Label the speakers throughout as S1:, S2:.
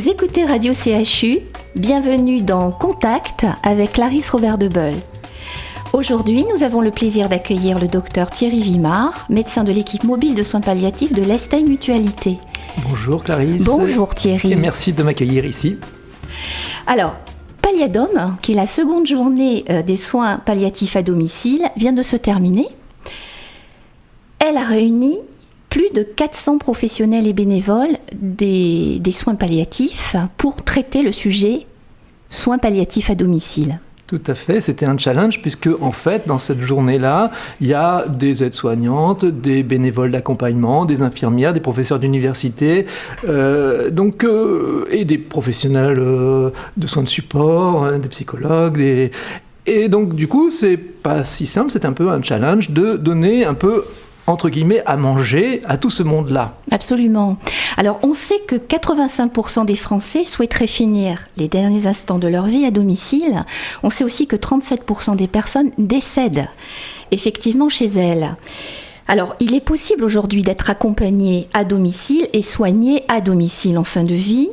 S1: Vous écoutez Radio CHU, bienvenue dans Contact avec Clarisse Robert Debeul. Aujourd'hui, nous avons le plaisir d'accueillir le docteur Thierry Vimard, médecin de l'équipe mobile de soins palliatifs de l'Estey Mutualité.
S2: Bonjour Clarisse.
S1: Bonjour Thierry.
S2: Et merci de m'accueillir ici.
S1: Alors, Palliadome, qui est la seconde journée des soins palliatifs à domicile, vient de se terminer. Elle a réuni plus de 400 professionnels et bénévoles des soins palliatifs pour traiter le sujet soins palliatifs à domicile.
S2: Tout à fait, c'était un challenge puisque en fait dans cette journée-là, il y a des aides-soignantes, des bénévoles d'accompagnement, des infirmières, des professeurs d'université, et des professionnels de soins de support, des psychologues, et donc du coup c'est pas si simple, c'est un peu un challenge de donner un peu entre guillemets, à manger à tout ce monde-là.
S1: Absolument. Alors, on sait que 85% des Français souhaiteraient finir les derniers instants de leur vie à domicile. On sait aussi que 37% des personnes décèdent effectivement chez elles. Alors, il est possible aujourd'hui d'être accompagné à domicile et soigné à domicile en fin de vie.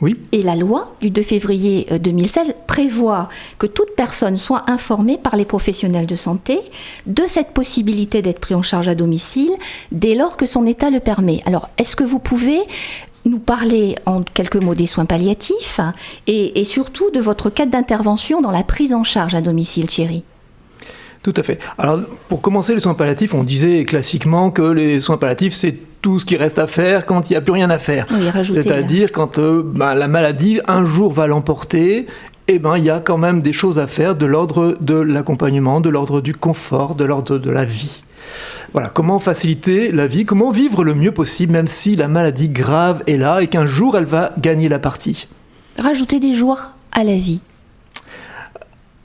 S2: Oui.
S1: Et la loi du 2 février 2016 prévoit que toute personne soit informée par les professionnels de santé de cette possibilité d'être pris en charge à domicile dès lors que son état le permet. Alors, est-ce que vous pouvez nous parler en quelques mots des soins palliatifs et surtout de votre cadre d'intervention dans la prise en charge à domicile, Thierry ?
S2: Tout à fait. Alors, pour commencer, les soins palliatifs, on disait classiquement que les soins palliatifs, c'est tout ce qui reste à faire quand il n'y a plus rien à faire.
S1: Oui,
S2: c'est-à-dire quand la maladie, un jour, va l'emporter, il y a quand même des choses à faire de l'ordre de l'accompagnement, de l'ordre du confort, de l'ordre de la vie. Voilà, comment faciliter la vie, comment vivre le mieux possible, même si la maladie grave est là et qu'un jour, elle va gagner la partie.
S1: Rajouter des joies à la vie.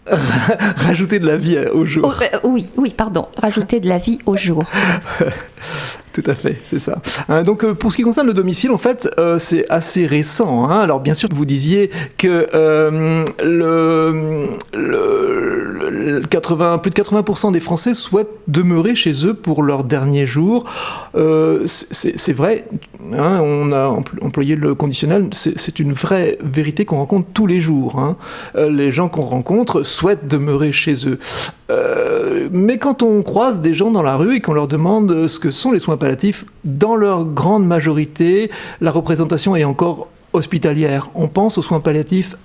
S2: Rajouter de la vie au jour.
S1: Rajouter de la vie au jour.
S2: Tout à fait, c'est ça. Donc, pour ce qui concerne le domicile, en fait, c'est assez récent. Alors, bien sûr, vous disiez que plus de 80% des Français souhaitent demeurer chez eux pour leurs derniers jours. C'est vrai, on a employé le conditionnel, c'est une vraie vérité qu'on rencontre tous les jours. Les gens qu'on rencontre souhaitent demeurer chez eux. Mais quand on croise des gens dans la rue et qu'on leur demande ce que sont les soins palliatifs, dans leur grande majorité, la représentation est encore hospitalière. On pense aux soins palliatifs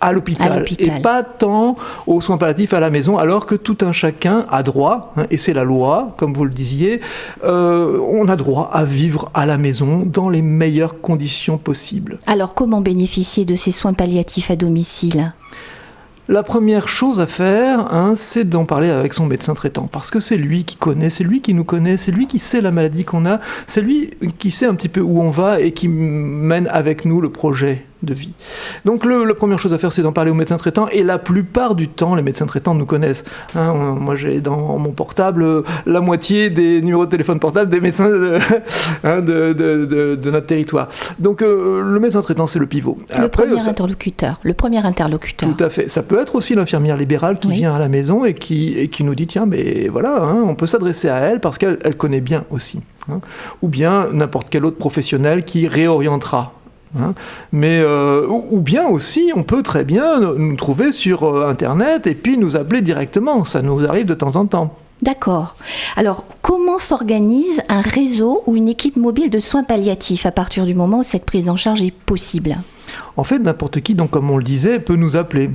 S2: à l'hôpital et pas tant aux soins palliatifs à la maison, alors que tout un chacun a droit, et c'est la loi, comme vous le disiez, on a droit à vivre à la maison dans les meilleures conditions possibles.
S1: Alors comment bénéficier de ces soins palliatifs à domicile ?
S2: La première chose à faire, c'est d'en parler avec son médecin traitant, parce que c'est lui qui connaît, c'est lui qui nous connaît, c'est lui qui sait la maladie qu'on a, c'est lui qui sait un petit peu où on va et qui mène avec nous le projet de vie. Donc la première chose à faire, c'est d'en parler au médecin traitant, et la plupart du temps, les médecins traitants nous connaissent. Moi, j'ai dans mon portable la moitié des numéros de téléphone portable des médecins de notre territoire. Donc le médecin traitant, c'est le pivot.
S1: Le premier interlocuteur.
S2: Tout à fait. Ça peut être aussi l'infirmière libérale qui vient à la maison et qui nous dit, tiens, mais voilà, on peut s'adresser à elle parce qu'elle connaît bien aussi. Ou bien n'importe quel autre professionnel qui réorientera. Mais ou bien aussi on peut très bien nous trouver sur internet et puis nous appeler directement, ça nous arrive de temps en temps.
S1: D'accord. Alors comment s'organise un réseau ou une équipe mobile de soins palliatifs à partir du moment où cette prise en charge est possible ?
S2: En fait, n'importe qui, donc comme on le disait, peut nous appeler.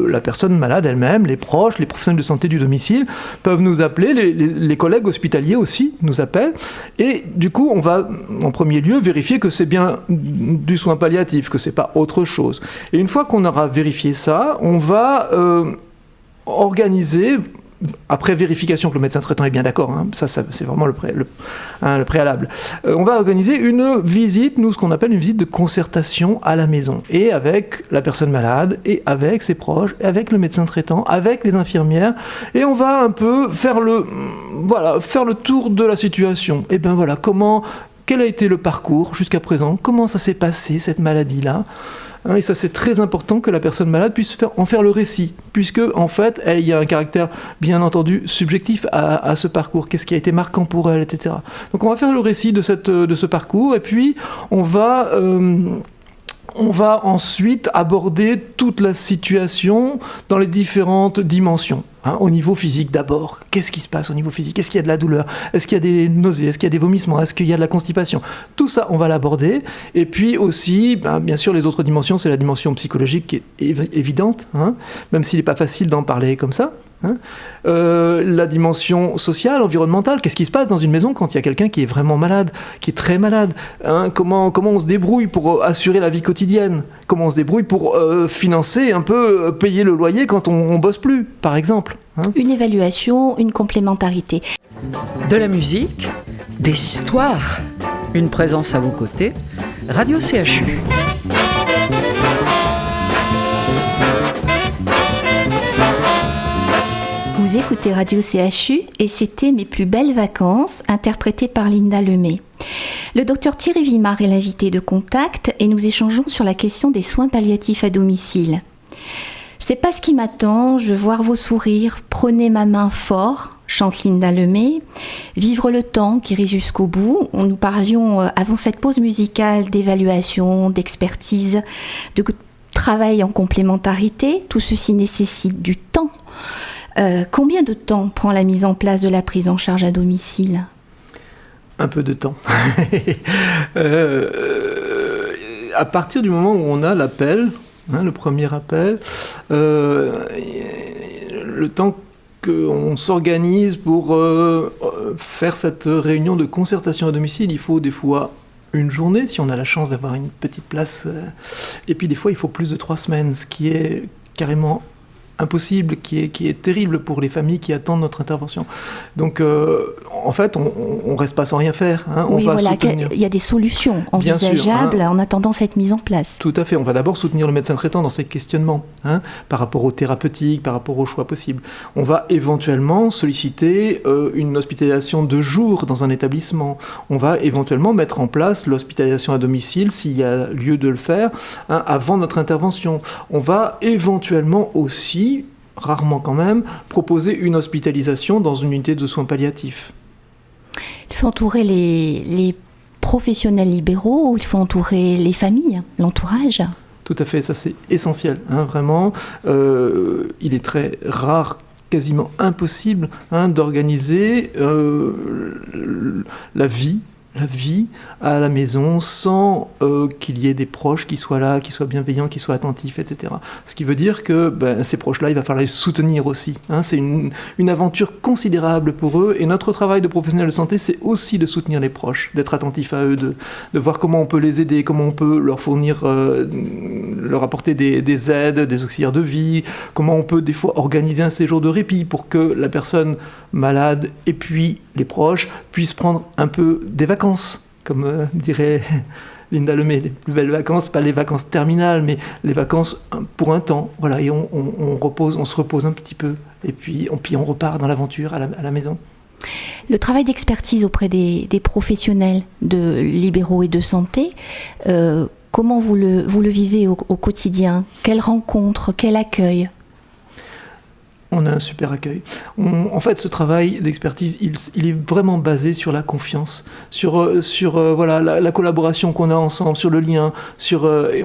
S2: La personne malade elle-même, les proches, les professionnels de santé du domicile peuvent nous appeler, les collègues hospitaliers aussi nous appellent. Et du coup, on va en premier lieu vérifier que c'est bien du soin palliatif, que c'est pas autre chose. Et une fois qu'on aura vérifié ça, on va organiser, après vérification que le médecin traitant est bien d'accord, ça c'est vraiment le préalable. On va organiser une visite, ce qu'on appelle une visite de concertation à la maison, et avec la personne malade, et avec ses proches, et avec le médecin traitant, avec les infirmières, et on va un peu faire le tour de la situation. Et bien voilà, quel a été le parcours jusqu'à présent, comment ça s'est passé cette maladie-là. Et ça, c'est très important que la personne malade puisse en faire le récit, puisque en fait, il y a un caractère, bien entendu, subjectif à ce parcours. Qu'est-ce qui a été marquant pour elle, etc. Donc, on va faire le récit de ce parcours, et puis on va on va ensuite aborder toute la situation dans les différentes dimensions. Au niveau physique d'abord, qu'est-ce qui se passe au niveau physique? Est-ce qu'il y a de la douleur? Est-ce qu'il y a des nausées? Est-ce qu'il y a des vomissements? Est-ce qu'il y a de la constipation? Tout ça, on va l'aborder. Et puis aussi, bien sûr, les autres dimensions, c'est la dimension psychologique qui est évidente, même s'il n'est pas facile d'en parler comme ça. La dimension sociale, environnementale, qu'est-ce qui se passe dans une maison quand il y a quelqu'un qui est vraiment malade, qui est très malade, comment on se débrouille pour assurer la vie quotidienne, comment on se débrouille pour financer un peu, payer le loyer quand on bosse plus, par exemple.
S1: Une évaluation, une complémentarité.
S3: De la musique, des histoires, une présence à vos côtés, Radio CHU.
S1: Vous écoutez Radio CHU et c'était Mes plus belles vacances, interprétées par Linda Lemay. Le docteur Thierry Vimard est l'invité de Contact et nous échangeons sur la question des soins palliatifs à domicile. Je sais pas ce qui m'attend, je veux voir vos sourires, prenez ma main fort, chante Linda Lemay. Vivre le temps qui rit jusqu'au bout. Nous parlions avant cette pause musicale d'évaluation, d'expertise, de travail en complémentarité. Tout ceci nécessite du temps. Combien de temps prend la mise en place de la prise en charge à domicile ?
S2: Un peu de temps. À partir du moment où on a l'appel, le premier appel, le temps qu'on s'organise pour faire cette réunion de concertation à domicile, il faut des fois une journée, si on a la chance d'avoir une petite place, et puis des fois il faut plus de 3 semaines, ce qui est carrément impossible, qui est terrible pour les familles qui attendent notre intervention. Donc, en fait, on reste pas sans rien faire. On va soutenir.
S1: Il y a des solutions envisageables en attendant cette mise en place.
S2: Tout à fait. On va d'abord soutenir le médecin traitant dans ses questionnements, par rapport aux thérapeutiques, par rapport aux choix possibles. On va éventuellement solliciter une hospitalisation de jour dans un établissement. On va éventuellement mettre en place l'hospitalisation à domicile, s'il y a lieu de le faire, avant notre intervention. On va éventuellement aussi, rarement quand même, proposer une hospitalisation dans une unité de soins palliatifs.
S1: Il faut entourer les professionnels libéraux ou il faut entourer les familles, l'entourage ?
S2: Tout à fait, ça c'est essentiel, vraiment. Il est très rare, quasiment impossible, d'organiser la vie à la maison sans qu'il y ait des proches qui soient là, qui soient bienveillants, qui soient attentifs, etc. Ce qui veut dire que ces proches-là, il va falloir les soutenir aussi. C'est une aventure considérable pour eux et notre travail de professionnel de santé, c'est aussi de soutenir les proches, d'être attentif à eux, de voir comment on peut les aider, comment on peut leur fournir, leur apporter des aides, des auxiliaires de vie, comment on peut des fois organiser un séjour de répit pour que la personne malade et puis les proches puissent prendre un peu des vacances, comme dirait Linda Lemay, les plus belles vacances, pas les vacances terminales, mais les vacances pour un temps, voilà, et on se repose un petit peu, et puis on repart dans l'aventure à la maison.
S1: Le travail d'expertise auprès des professionnels de libéraux et de santé, comment vous le vivez au quotidien ? Quelles rencontres, quel accueil ?
S2: On a un super accueil. En fait, ce travail d'expertise, il est vraiment basé sur la confiance, sur la collaboration qu'on a ensemble, sur le lien.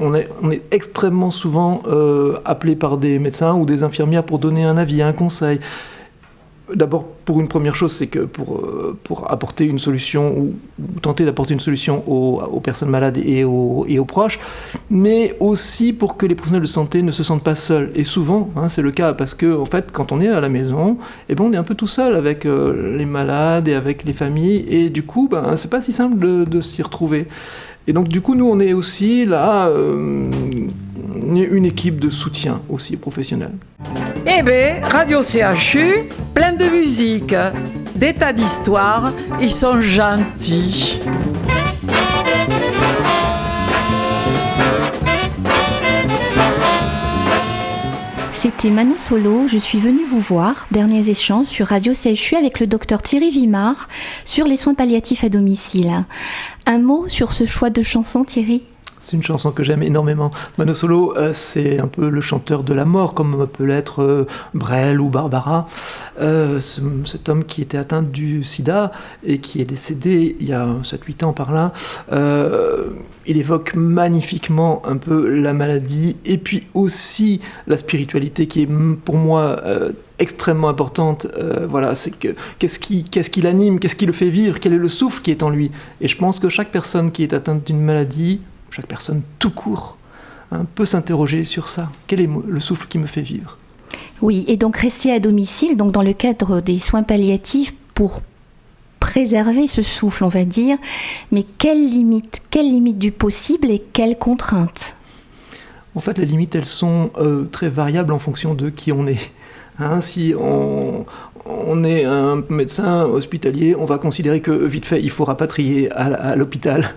S2: On est extrêmement souvent appelé par des médecins ou des infirmières pour donner un avis, un conseil. D'abord, pour une première chose, c'est que pour apporter une solution ou tenter d'apporter une solution aux personnes malades et aux proches, mais aussi pour que les professionnels de santé ne se sentent pas seuls. Et souvent, c'est le cas, parce que en fait, quand on est à la maison, on est un peu tout seul avec les malades et avec les familles, et du coup, c'est pas si simple de s'y retrouver. Et donc, du coup, nous, on est aussi là, une équipe de soutien aussi professionnelle.
S3: Eh bien, Radio CHU, plein de musique, des tas d'histoires, ils sont gentils.
S1: C'était Manon Solo, je suis venue vous voir. Derniers échanges sur Radio CHU avec le docteur Thierry Vimard sur les soins palliatifs à domicile. Un mot sur ce choix de chanson, Thierry ?
S2: C'est une chanson que j'aime énormément. Mano Solo, c'est un peu le chanteur de la mort, comme peut l'être Brel ou Barbara. Cet homme qui était atteint du sida et qui est décédé il y a 7-8 ans par là, il évoque magnifiquement un peu la maladie et puis aussi la spiritualité qui est pour moi extrêmement importante. Voilà, c'est que qu'est-ce qui l'anime, qu'est-ce qui le fait vivre, quel est le souffle qui est en lui. Et je pense que chaque personne qui est atteinte d'une maladie, chaque personne tout court, peut s'interroger sur ça. Quel est le souffle qui me fait vivre ?
S1: Oui, et donc rester à domicile, donc dans le cadre des soins palliatifs, pour préserver ce souffle, on va dire, mais quelles limites du possible et quelles contraintes ?
S2: En fait, les limites, elles sont très variables en fonction de qui on est. Si on est un médecin hospitalier, on va considérer que vite fait, il faut rapatrier à l'hôpital.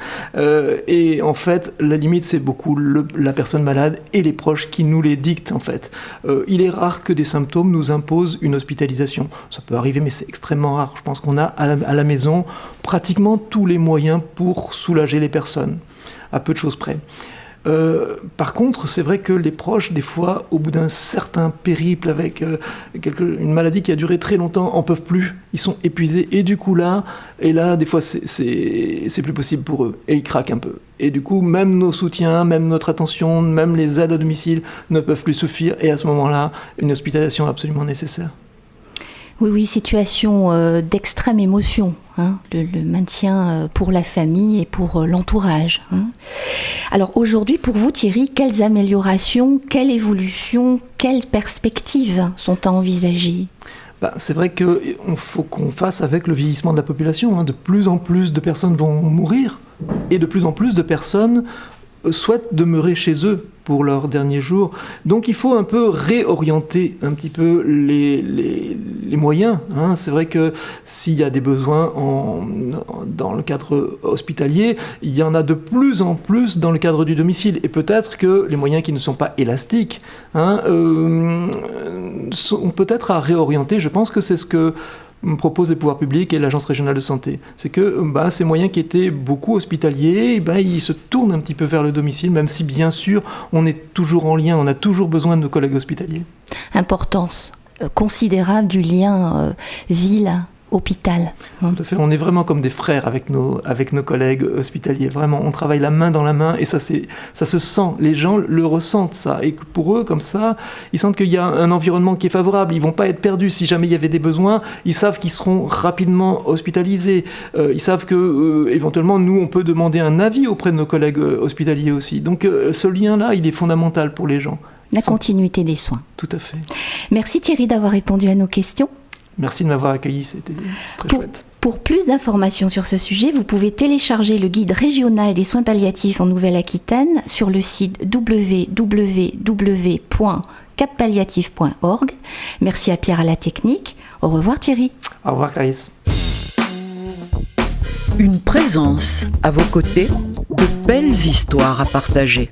S2: Et en fait, la limite, c'est beaucoup la personne malade et les proches qui nous les dictent, en fait. Il est rare que des symptômes nous imposent une hospitalisation. Ça peut arriver, mais c'est extrêmement rare. Je pense qu'on a à la maison pratiquement tous les moyens pour soulager les personnes, à peu de choses près. Par contre, c'est vrai que les proches, des fois, au bout d'un certain périple avec une maladie qui a duré très longtemps, en peuvent plus. Ils sont épuisés. Et du coup, là, des fois, c'est plus possible pour eux. Et ils craquent un peu. Et du coup, même nos soutiens, même notre attention, même les aides à domicile ne peuvent plus suffire. Et à ce moment-là, une hospitalisation est absolument nécessaire.
S1: Oui, situation d'extrême émotion, le maintien pour la famille et pour l'entourage. Alors aujourd'hui, pour vous Thierry, quelles améliorations, quelle évolution, quelles perspectives sont à envisager ?
S2: C'est vrai qu'il faut qu'on fasse avec le vieillissement de la population. De plus en plus de personnes vont mourir et de plus en plus de personnes souhaitent demeurer chez eux pour leurs derniers jours. Donc il faut un peu réorienter un petit peu les moyens. C'est vrai que s'il y a des besoins dans le cadre hospitalier, il y en a de plus en plus dans le cadre du domicile. Et peut-être que les moyens qui ne sont pas élastiques sont peut-être à réorienter. Je pense que c'est ce que me proposent les pouvoirs publics et l'Agence régionale de santé. C'est que ces moyens qui étaient beaucoup hospitaliers, ils se tournent un petit peu vers le domicile, même si bien sûr on est toujours en lien, on a toujours besoin de nos collègues hospitaliers.
S1: Importance considérable du lien ville-hôpital.
S2: Tout à fait, on est vraiment comme des frères avec nos collègues hospitaliers. Vraiment, on travaille la main dans la main et ça se sent. Les gens le ressentent ça. Et pour eux, comme ça, ils sentent qu'il y a un environnement qui est favorable. Ils ne vont pas être perdus. Si jamais il y avait des besoins, ils savent qu'ils seront rapidement hospitalisés. Ils savent que éventuellement, nous, on peut demander un avis auprès de nos collègues hospitaliers aussi. Donc ce lien-là, il est fondamental pour les gens.
S1: La continuité des soins.
S2: Tout à fait.
S1: Merci Thierry d'avoir répondu à nos questions.
S2: Merci de m'avoir accueilli, c'était très chouette.
S1: Pour plus d'informations sur ce sujet, vous pouvez télécharger le guide régional des soins palliatifs en Nouvelle-Aquitaine sur le site www.cappalliatif.org. Merci à Pierre à la technique. Au revoir Thierry.
S2: Au revoir Clarisse.
S3: Une présence à vos côtés, de belles histoires à partager.